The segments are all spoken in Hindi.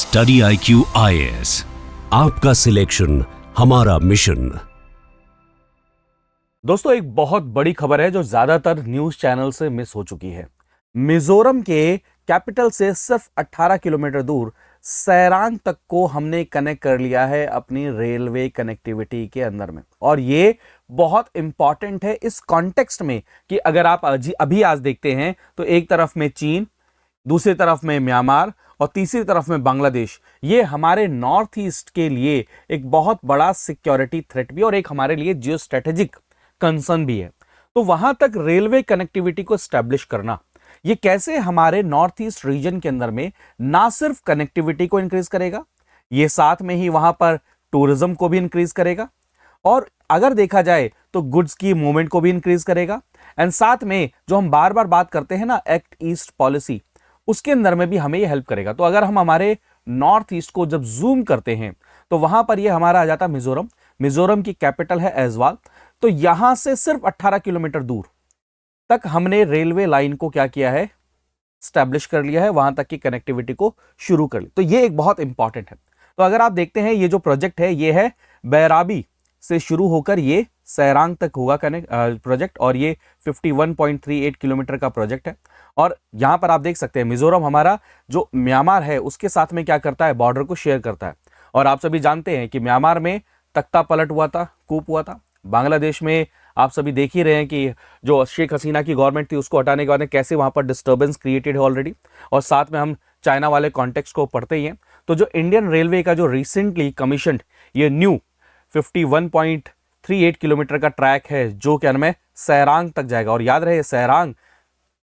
स्टडी IQ IAS, आपका सिलेक्शन हमारा मिशन। दोस्तों, एक बहुत बड़ी खबर है जो ज्यादातर न्यूज चैनल से मिस हो चुकी है। मिजोरम के कैपिटल से सिर्फ 18 किलोमीटर दूर सैरांग तक को हमने कनेक्ट कर लिया है अपनी रेलवे कनेक्टिविटी के अंदर में। और ये बहुत इंपॉर्टेंट है इस कॉन्टेक्स्ट में कि अगर आप अभी आज देखते हैं तो एक तरफ में चीन, दूसरी तरफ में म्यांमार और तीसरी तरफ में बांग्लादेश, ये हमारे नॉर्थ ईस्ट के लिए एक बहुत बड़ा सिक्योरिटी थ्रेट भी और एक हमारे लिए जियो स्ट्रेटेजिक कंसर्न भी है। तो वहां तक रेलवे कनेक्टिविटी को स्टैब्लिश करना, ये कैसे हमारे नॉर्थ ईस्ट रीजन के अंदर में ना सिर्फ कनेक्टिविटी को इंक्रीज करेगा, ये साथ में ही वहां पर टूरिज्म को भी इंक्रीज करेगा और अगर देखा जाए तो गुड्स की मूवमेंट को भी इंक्रीज करेगा। एंड साथ में जो हम बार बार बात करते हैं ना एक्ट ईस्ट पॉलिसी, उसके अंदर में भी हमें ये हेल्प करेगा। तो अगर हम हमारे नॉर्थ ईस्ट को जब जूम करते हैं तो वहां पर ये हमारा आ जाता है मिजोरम। मिजोरम की कैपिटल है ऐजवाल। तो यहां से सिर्फ 18 किलोमीटर दूर तक हमने रेलवे लाइन को क्या किया है, स्टैब्लिश कर लिया है, वहां तक की कनेक्टिविटी को शुरू कर ली। तो ये एक बहुत इंपॉर्टेंट है। तो अगर आप देखते हैं ये जो प्रोजेक्ट है ये है बैराबी से शुरू होकर ये सैरांग तक होगा प्रोजेक्ट और ये 51.38 किलोमीटर का प्रोजेक्ट है। और यहां पर आप देख सकते हैं मिजोरम हमारा जो म्यांमार है उसके साथ में क्या करता है, बॉर्डर को शेयर करता है। और आप सभी जानते हैं कि म्यांमार में तख्ता पलट हुआ था, कूप हुआ था। बांग्लादेश में आप सभी देख ही रहे हैं कि जो शेख हसीना की गवर्नमेंट थी उसको हटाने के बाद कैसे वहां पर डिस्टर्बेंस क्रिएटेड है ऑलरेडी। और साथ में हम चाइना वाले कॉन्टेक्स्ट को पढ़ते ही हैं। तो जो इंडियन रेलवे का जो रिसेंटली कमीशनड ये न्यू 51.38 किलोमीटर का ट्रैक है जो क्या नाम है सैरांग तक जाएगा। और याद रहे सैरांग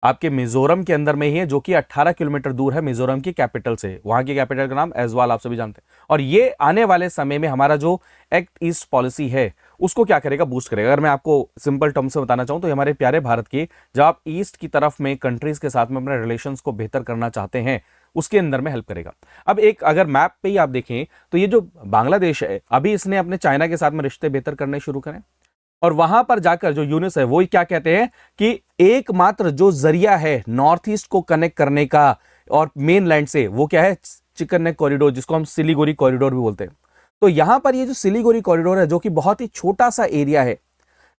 आपके मिजोरम के अंदर में ही है जो कि 18 किलोमीटर दूर है मिजोरम की कैपिटल से। वहां की कैपिटल का नाम ऐजवाल आप सभी जानते हैं। और ये आने वाले समय में हमारा जो एक्ट ईस्ट पॉलिसी है उसको क्या करेगा, बूस्ट करेगा। अगर मैं आपको सिंपल टर्म से बताना चाहूं तो हमारे प्यारे भारत के जब आप ईस्ट की तरफ में कंट्रीज के साथ में अपने रिलेशंस को बेहतर करना चाहते हैं उसके अंदर में हेल्प करेगा। अब एक अगर मैप पे ही आप देखें तो ये जो बांग्लादेश है अभी इसने अपने चाइना के साथ में रिश्ते बेहतर करने शुरू करें और वहां पर जाकर जो यूनिस है वो क्या कहते हैं कि एकमात्र जो जरिया है नॉर्थ ईस्ट को कनेक्ट करने का और मेन लैंड से वो क्या है, चिकन नेक कॉरिडोर, जिसको हम सिलीगुड़ी कॉरिडोर भी बोलते हैं। तो यहां पर ये जो सिलीगुड़ी कॉरिडोर है जो कि बहुत ही छोटा सा एरिया है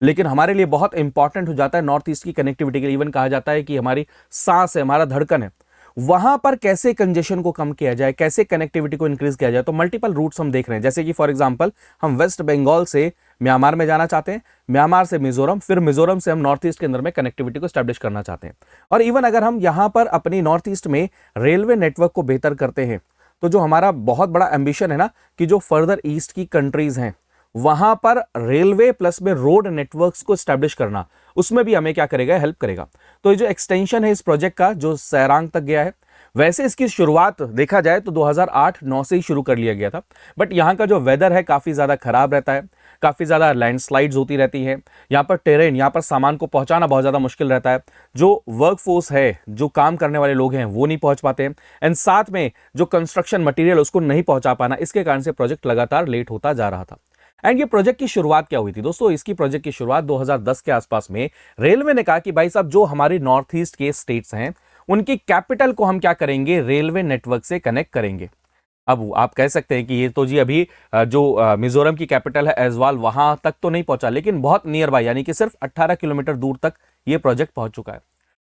लेकिन हमारे लिए बहुत इंपॉर्टेंट हो जाता है नॉर्थ ईस्ट की कनेक्टिविटी के लिए। इवन कहा जाता है कि हमारी सांस है, हमारा धड़कन है। वहां पर कैसे कंजेशन को कम किया जाए, कैसे कनेक्टिविटी को इंक्रीज किया जाए, तो मल्टीपल रूट्स हम देख रहे हैं। जैसे कि फॉर एग्जांपल हम वेस्ट बंगाल से म्यांमार में जाना चाहते हैं, म्यांमार से मिजोरम, फिर मिजोरम से हम नॉर्थ ईस्ट के अंदर में कनेक्टिविटी को स्टैब्लिश करना चाहते हैं। और इवन अगर हम यहां पर अपनी नॉर्थ ईस्ट में रेलवे नेटवर्क को बेहतर करते हैं तो जो हमारा बहुत बड़ा एम्बिशन है ना कि जो फर्दर ईस्ट की कंट्रीज हैं वहां पर रेलवे प्लस में रोड नेटवर्क्स को स्टैब्लिश करना, उसमें भी हमें क्या करेगा, हेल्प करेगा। तो ये जो एक्सटेंशन है इस प्रोजेक्ट का जो सैरांग तक गया है, वैसे इसकी शुरुआत देखा जाए तो 2008-9 से ही शुरू कर लिया गया था। बट यहाँ का जो वेदर है काफ़ी ज़्यादा खराब रहता है, काफ़ी ज़्यादा लैंडस्लाइड्स होती रहती हैं। यहाँ पर टेरेन, यहाँ पर सामान को पहुँचाना बहुत ज़्यादा मुश्किल रहता है। जो वर्कफोर्स है, जो काम करने वाले लोग हैं वो नहीं पहुँच पाते हैं। एंड साथ में जो कंस्ट्रक्शन मटीरियल उसको नहीं पहुँचा पाना, इसके कारण से प्रोजेक्ट लगातार लेट होता जा रहा था। एंड ये प्रोजेक्ट की शुरुआत क्या हुई थी दोस्तों, इसकी प्रोजेक्ट की शुरुआत 2010 के आसपास में रेलवे ने कहा कि भाई साहब जो हमारी नॉर्थ ईस्ट के स्टेट्स हैं उनकी कैपिटल को हम क्या करेंगे, रेलवे नेटवर्क से कनेक्ट करेंगे। अब आप कह सकते हैं कि ये तो जी अभी जो मिजोरम की कैपिटल है ऐजवाल वहां तक तो नहीं पहुंचा, लेकिन बहुत नियर बाय यानी कि सिर्फ 18 किलोमीटर दूर तक ये प्रोजेक्ट पहुंच चुका है।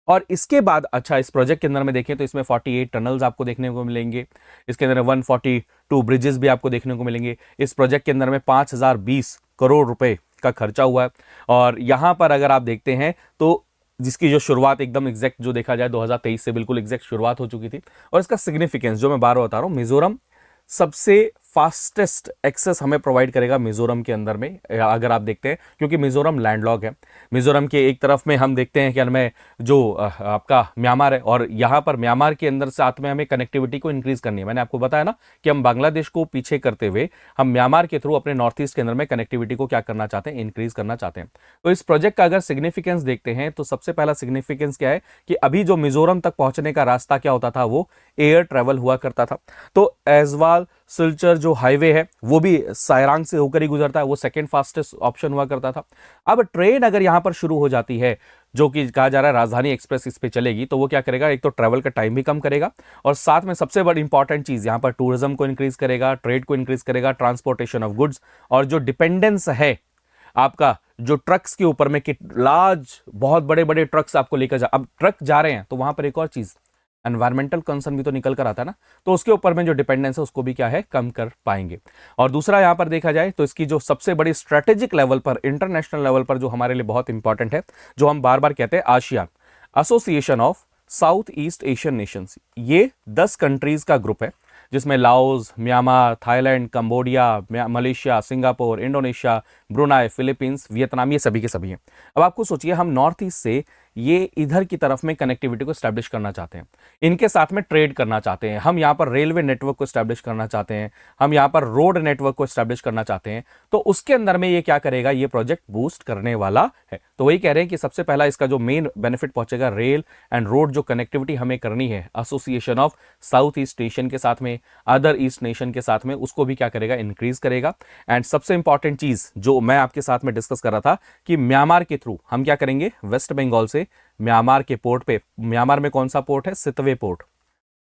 और इसके बाद अच्छा इस प्रोजेक्ट के अंदर में देखें तो इसमें 48 टनल्स आपको देखने को मिलेंगे। इसके अंदर 142 ब्रिजेस भी आपको देखने को मिलेंगे। इस प्रोजेक्ट के अंदर में 5020 करोड़ रुपए का खर्चा हुआ है। और यहां पर अगर आप देखते हैं तो जिसकी जो शुरुआत एकदम एग्जैक्ट जो देखा जाए 2023 से बिल्कुल एग्जैक्ट शुरुआत हो चुकी थी। और इसका सिग्निफिकेंस जो मैं बार बार बता रहा हूं, मिजोरम सबसे फास्टेस्ट एक्सेस हमें प्रोवाइड करेगा मिजोरम के अंदर में अगर आप देखते हैं, क्योंकि मिजोरम लैंडलॉक है। मिजोरम के एक तरफ में हम देखते हैं कि हमें जो आपका म्यांमार है और यहाँ पर म्यांमार के अंदर साथ में हमें कनेक्टिविटी को इंक्रीज करनी है। मैंने आपको बताया ना कि हम बांग्लादेश को पीछे करते हुए हम म्यांमार के थ्रू अपने नॉर्थ ईस्ट के अंदर में कनेक्टिविटी को क्या करना चाहते हैं, इंक्रीज करना चाहते हैं। तो इस प्रोजेक्ट का अगर सिग्निफिकेंस देखते हैं तो सबसे पहला सिग्निफिकेंस क्या है कि अभी जो मिजोरम तक पहुंचने का रास्ता क्या होता था, वो एयर ट्रेवल हुआ करता था। तो ऐजवाल सिलचर जो हाईवे है वो भी सैरांग से होकर ही गुजरता है, वो सेकंड फास्टेस्ट ऑप्शन हुआ करता था। अब ट्रेन अगर यहां पर शुरू हो जाती है जो कि कहा जा रहा है राजधानी एक्सप्रेस इस पे चलेगी, तो वो क्या करेगा, एक तो ट्रैवल का टाइम भी कम करेगा और साथ में सबसे बड़ी इंपॉर्टेंट चीज़ यहाँ पर टूरिज्म को इंक्रीज करेगा, ट्रेड को इंक्रीज करेगा, ट्रांसपोर्टेशन ऑफ गुड्स, और जो डिपेंडेंस है आपका जो ट्रक्स के ऊपर में कि लार्ज बहुत बड़े बड़े ट्रक्स आपको लेकर अब ट्रक जा रहे हैं तो वहां पर एक और चीज़ एनवायरमेंटल कंसर्न भी तो निकल कर आता है ना, तो उसके ऊपर में जो डिपेंडेंस है उसको भी क्या है, कम कर पाएंगे। और दूसरा यहां पर देखा जाए तो इसकी जो सबसे बड़ी स्ट्रेटेजिक लेवल पर, इंटरनेशनल लेवल पर जो हमारे लिए बहुत इंपॉर्टेंट है, जो हम बार बार कहते हैं ASEAN, association of south east Asian Nations, ये 10 कंट्रीज का ग्रुप है जिसमें Laos, Myanmar, Thailand, Cambodia, Malaysia, Singapore, Indonesia, Brunei, Philippines, Vietnam, ये सभी के सभी हैं। अब आपको सोचिए, हम नॉर्थ ईस्ट से ये इधर की तरफ में कनेक्टिविटी को स्टैब्लिश करना चाहते हैं, इनके साथ में ट्रेड करना चाहते हैं, हम यहाँ पर रेलवे नेटवर्क को स्टैब्लिश करना चाहते हैं, हम यहाँ पर रोड नेटवर्क को स्टैब्लिश करना चाहते हैं, तो उसके अंदर में ये क्या करेगा, ये प्रोजेक्ट बूस्ट करने वाला है। तो वही कह रहे हैं कि सबसे पहला इसका जो मेन बेनिफिट पहुंचेगा, रेल एंड रोड जो कनेक्टिविटी हमें करनी है association of south east nation के साथ में, अदर ईस्ट नेशन के साथ में, उसको भी क्या करेगा, इंक्रीज करेगा। एंड सबसे इंपॉर्टेंट चीज जो मैं आपके साथ में डिस्कस कर रहा था कि म्यांमार के थ्रू हम क्या करेंगे, वेस्ट बंगाल से म्यांमार के पोर्ट पे, म्यांमार में कौन सा पोर्ट है, सितवे पोर्ट,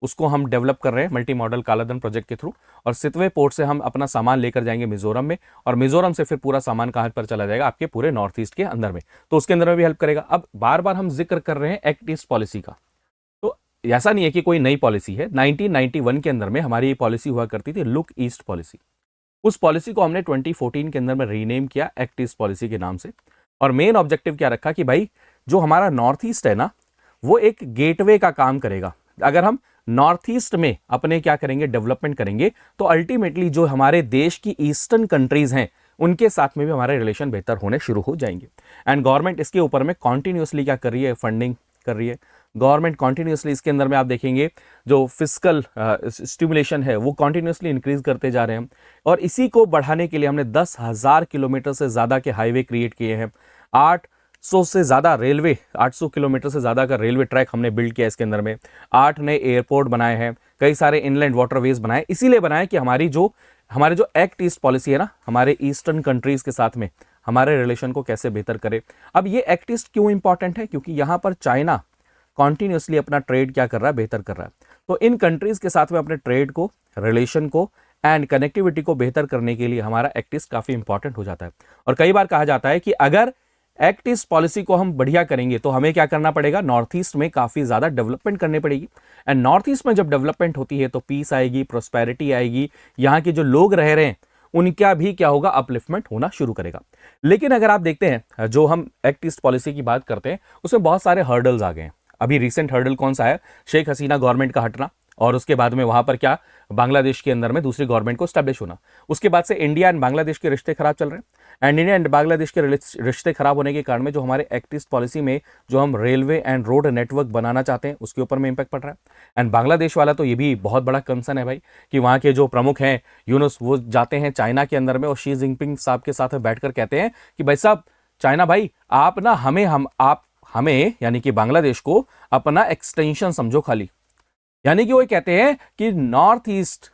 उसको हम डेवलप कर रहे हैं मल्टी मॉडल कालाधन प्रोजेक्ट के थ्रू, और सितवे पोर्ट से हम अपना सामान लेकर जाएंगे मिजोरम में, और मिजोरम से फिर पूरा सामान कहां पर चला जाएगा, आपके पूरे नॉर्थ ईस्ट के अंदर में, तो उसके अंदर में भी हेल्प करेगा। अब बार बार हम जिक्र कर रहे हैं एक्ट ईस्ट पॉलिसी का, तो ऐसा नहीं है कि कोई नई पॉलिसी है, 1991 के अंदर में हमारी ये पॉलिसी हुआ करती थी, लुक ईस्ट पॉलिसी। उस पॉलिसी को हमने 2014 के अंदर में रीनेम किया एक्ट ईस्ट पॉलिसी के नाम से, और मेन ऑब्जेक्टिव क्या रखा कि भाई जो हमारा नॉर्थ ईस्ट है ना, वो एक गेटवे का काम करेगा। अगर हम नॉर्थ ईस्ट में अपने क्या करेंगे, डेवलपमेंट करेंगे, तो अल्टीमेटली जो हमारे देश की ईस्टर्न कंट्रीज हैं उनके साथ में भी हमारे रिलेशन बेहतर होने शुरू हो जाएंगे। एंड गवर्नमेंट इसके ऊपर में कॉन्टिन्यूसली क्या कर रही है, फंडिंग कर रही है गवर्नमेंट कॉन्टिन्यूसली। इसके अंदर में आप देखेंगे जो फिस्कल स्टिमुलेशन है वो कॉन्टिन्यूसली इंक्रीज करते जा रहे हैं, और इसी को बढ़ाने के लिए हमने 10,000 किलोमीटर से ज़्यादा के हाईवे क्रिएट किए हैं, 800 से ज़्यादा रेलवे, 800 किलोमीटर से ज़्यादा का रेलवे ट्रैक हमने बिल्ड किया इसके अंदर में, 8 नए एयरपोर्ट बनाए हैं, कई सारे इनलैंड वाटरवेज बनाए, इसीलिए बनाए कि हमारे जो एक्ट ईस्ट पॉलिसी है ना, हमारे ईस्टर्न कंट्रीज के साथ में हमारे रिलेशन को कैसे बेहतर करे। अब ये एक्ट ईस्ट क्यों इंपॉर्टेंट है, क्योंकि यहाँ पर चाइना कॉन्टिन्यूसली अपना ट्रेड क्या कर रहा है, बेहतर कर रहा है, तो इन कंट्रीज के साथ में अपने ट्रेड को, रिलेशन को एंड कनेक्टिविटी को बेहतर करने के लिए हमारा एक्ट ईस्ट काफी इंपॉर्टेंट हो जाता है। और कई बार कहा जाता है कि अगर एक्ट ईस्ट पॉलिसी को हम बढ़िया करेंगे तो हमें क्या करना पड़ेगा, नॉर्थ ईस्ट में काफी ज्यादा डेवलपमेंट करनी पड़ेगी, एंड नॉर्थ ईस्ट में जब डेवलपमेंट होती है तो पीस आएगी, प्रोस्पेरिटी आएगी, यहाँ के जो लोग रह रहे हैं उनका भी क्या होगा, अपलिफ्टमेंट होना शुरू करेगा। लेकिन अगर आप देखते हैं जो हम एक्ट ईस्ट पॉलिसी की बात करते हैं उसमें बहुत सारे हर्डल्स आ गए हैं। अभी रिसेंट हर्डल कौन सा है, शेख हसीना गवर्नमेंट का हटना, और उसके बाद में वहां पर क्या, बांग्लादेश के अंदर में दूसरी गवर्नमेंट को स्टैब्लिश होना। उसके बाद से इंडिया एंड बांग्लादेश के रिश्ते खराब चल रहे हैं, एंड इंडिया एंड बांग्लादेश के रिश्ते खराब होने के कारण में जो हमारे एक्ट ईस्ट पॉलिसी में जो हम रेलवे एंड रोड नेटवर्क बनाना चाहते हैं उसके ऊपर में इंपैक्ट पड़ रहा है। एंड बांग्लादेश वाला तो ये भी बहुत बड़ा कंसर्न है भाई कि वहाँ के जो प्रमुख हैं यूनुस, वो जाते हैं चाइना के अंदर में और शी जिनपिंग साहब के साथ में बैठकर कहते हैं कि भाई साहब चाइना भाई, आप ना हमें यानी कि बांग्लादेश को अपना एक्सटेंशन समझो खाली, यानी कि वो कहते हैं कि नॉर्थ ईस्ट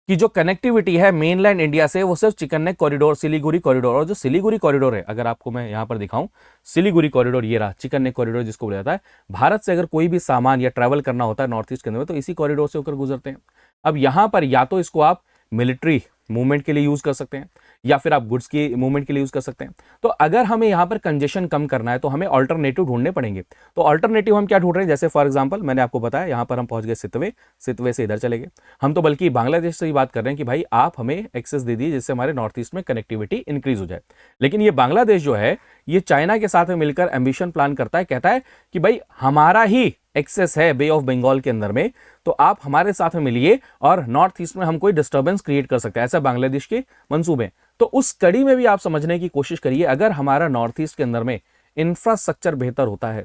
की जो कनेक्टिविटी है मेनलैंड इंडिया से वो सिर्फ chicken neck corridor, Siliguri corridor, और जो सिलीगुड़ी कॉरिडोर है, अगर आपको मैं यहां पर दिखाऊं, सिलीगुड़ी कॉरिडोर ये रहा, चिकन नेक कॉरिडोर जिसको बोला जाता है। भारत से अगर कोई भी सामान या ट्रैवल करना होता है नॉर्थ ईस्ट के अंदर में तो इसी कॉरिडोर से होकर गुजरते हैं। अब यहां पर या तो इसको आप मिलिट्री मूवमेंट के लिए यूज कर सकते हैं या फिर आप गुड्स की मूवमेंट के लिए यूज कर सकते हैं। तो अगर हमें यहां पर कंजेशन कम करना है तो हमें ऑल्टरनेटिव ढूंढने पड़ेंगे। तो ऑल्टरनेटिव हम क्या ढूंढ रहे हैं, जैसे फॉर एग्जांपल मैंने आपको बताया यहां पर हम पहुंच गए सितवे से इधर चले गए, हम तो बल्कि बांग्लादेश से ही बात कर रहे हैं कि भाई आप हमें एक्सेस दे दीजिए जिससे हमारे नॉर्थ ईस्ट में कनेक्टिविटी इंक्रीज हो जाए। लेकिन ये बांग्लादेश जो है ये चाइना के साथ में मिलकर एम्बिशन प्लान करता है, कहता है कि भाई हमारा ही एक्सेस है बे ऑफ बंगाल के अंदर में, तो आप हमारे साथ में मिलिए और नॉर्थ ईस्ट में हम कोई डिस्टर्बेंस क्रिएट कर सकते हैं, ऐसा बांग्लादेश के मंसूबे। तो उस कड़ी में भी आप समझने की कोशिश करिए, अगर हमारा नॉर्थ ईस्ट के अंदर में इंफ्रास्ट्रक्चर बेहतर होता है,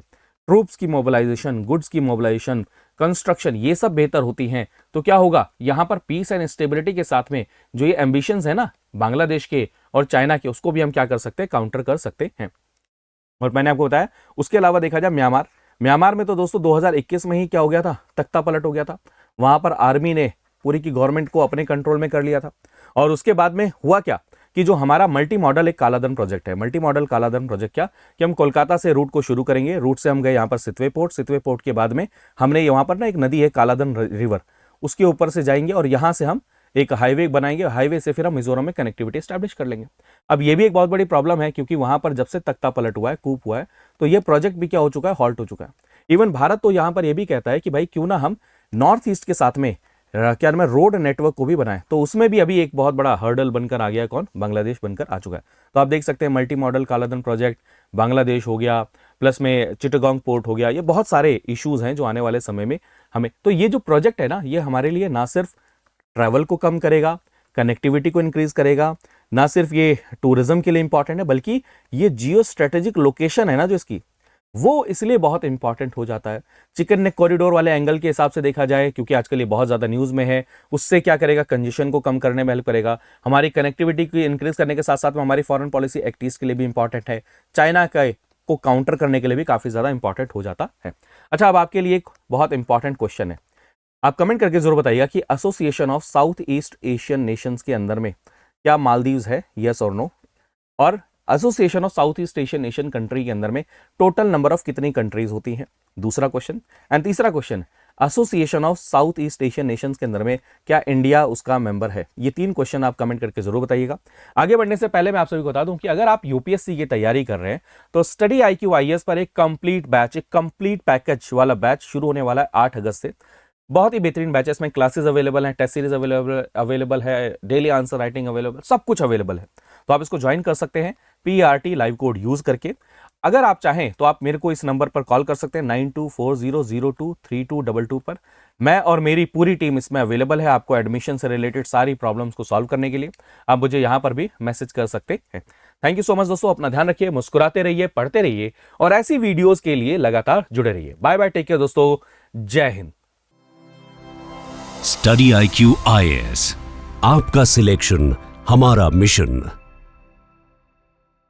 ट्रूप्स की मोबिलाइजेशन, गुड्स की मोबिलाइजेशन, कंस्ट्रक्शन, ये सब बेहतर होती हैं, तो क्या होगा, यहां पर पीस एंड स्टेबिलिटी के साथ में जो ये एम्बिशंस है ना बांग्लादेश के और चाइना के, उसको भी हम क्या कर सकते हैं, काउंटर कर सकते हैं। और मैंने आपको बताया उसके अलावा देखा जाए म्यांमार में तो दोस्तों 2021 में ही क्या हो गया था, तख्ता पलट हो गया था। वहां पर आर्मी ने पूरी की गवर्नमेंट को अपने कंट्रोल में कर लिया था, और उसके बाद में हुआ क्या कि जो हमारा मल्टी मॉडल एक कालाधन प्रोजेक्ट है। मल्टी मॉडल कालाधन प्रोजेक्ट क्या कि हम कोलकाता से रूट को शुरू करेंगे, रूट से हम गए यहाँ पर सितवे पोर्ट के बाद में हमने वहाँ पर ना एक नदी है कालाधन रिवर, उसके ऊपर से जाएंगे और यहाँ से हम एक हाईवे बनाएंगे, हाईवे से फिर हम मिजोरम में कनेक्टिविटी स्टैब्लिश कर लेंगे। अब ये भी एक बहुत बड़ी प्रॉब्लम है क्योंकि वहां पर जब से तख्ता पलट हुआ है, कूप हुआ है, तो ये प्रोजेक्ट भी क्या हो चुका है, हॉल्ट हो चुका है। इवन भारत तो यहाँ पर ये भी कहता है कि भाई क्यों ना हम नॉर्थ ईस्ट के साथ में क्या नाम है रोड नेटवर्क को भी बनाएं, तो उसमें भी अभी एक बहुत बड़ा हर्डल बनकर आ गया है, कौन, बांग्लादेश बनकर आ चुका है। तो आप देख सकते हैं मल्टी मॉडल कालाधन प्रोजेक्ट, बांग्लादेश हो गया, प्लस में चिटागोंग पोर्ट हो गया, ये बहुत सारे इश्यूज हैं जो आने वाले समय में हमें, तो ये जो प्रोजेक्ट है ना ये हमारे लिए ना सिर्फ ट्रैवल को कम करेगा, कनेक्टिविटी को इंक्रीज करेगा, ना सिर्फ ये टूरिज्म के लिए इंपॉर्टेंट है बल्कि ये जियो स्ट्रेटेजिक लोकेशन है ना जो इसकी, वो इसलिए बहुत इंपॉर्टेंट हो जाता है। चिकन नेक कॉरिडोर वाले एंगल के हिसाब से देखा जाए, क्योंकि आजकल ये बहुत ज्यादा न्यूज में है, उससे क्या करेगा, कंजेशन को कम करने में हेल्प करेगा, हमारी कनेक्टिविटी को इंक्रीज करने के साथ साथ में हमारी फॉरेन पॉलिसी एक्ट ईस्ट के लिए भी इंपॉर्टेंट है, चाइना को काउंटर करने के लिए भी काफी ज्यादा इंपॉर्टेंट हो जाता है। अच्छा, अब आपके लिए एक बहुत इंपॉर्टेंट क्वेश्चन है, आप कमेंट करके जरूर बताइएगा कि association of south east Asian Nations के अंदर में क्या मालदीव्स है, यस और नो, और association of south east Asian nation country के अंदर में टोटल नंबर ऑफ कितनी कंट्रीज होती हैं, दूसरा क्वेश्चन। एंड तीसरा question, association of south east Asian Nations के अंदर में क्या इंडिया उसका मेंबर है। ये तीन क्वेश्चन आप कमेंट करके जरूर बताइएगा। आगे बढ़ने से पहले मैं आप सभी को बता दूं कि अगर आप यूपीएससी की तैयारी कर रहे हैं तो स्टडी IQ IAS पर एक कंप्लीट बैच, एक कंप्लीट पैकेज वाला बैच शुरू होने वाला है 8 अगस्त से। बहुत ही बेहतरीन बैचेस में क्लासेस अवेलेबल हैं, टेस्ट सीरीज अवेलेबल है, डेली आंसर राइटिंग अवेलेबल, सब कुछ अवेलेबल है, तो आप इसको ज्वाइन कर सकते हैं PRT लाइव कोड यूज करके। अगर आप चाहें तो आप मेरे को इस नंबर पर कॉल कर सकते हैं 9240023222 पर। मैं और मेरी पूरी टीम इसमें अवेलेबल है आपको एडमिशन से रिलेटेड सारी प्रॉब्लम्स को सॉल्व करने के लिए। आप मुझे यहां पर भी मैसेज कर सकते हैं। थैंक यू सो मच दोस्तों, अपना ध्यान रखिए, मुस्कुराते रहिए, पढ़ते रहिए और ऐसी वीडियोस के लिए लगातार जुड़े रहिए। बाय बाय, टेक केयर दोस्तों, जय हिंद। स्टडी IQ IAS, आपका सिलेक्शन हमारा मिशन।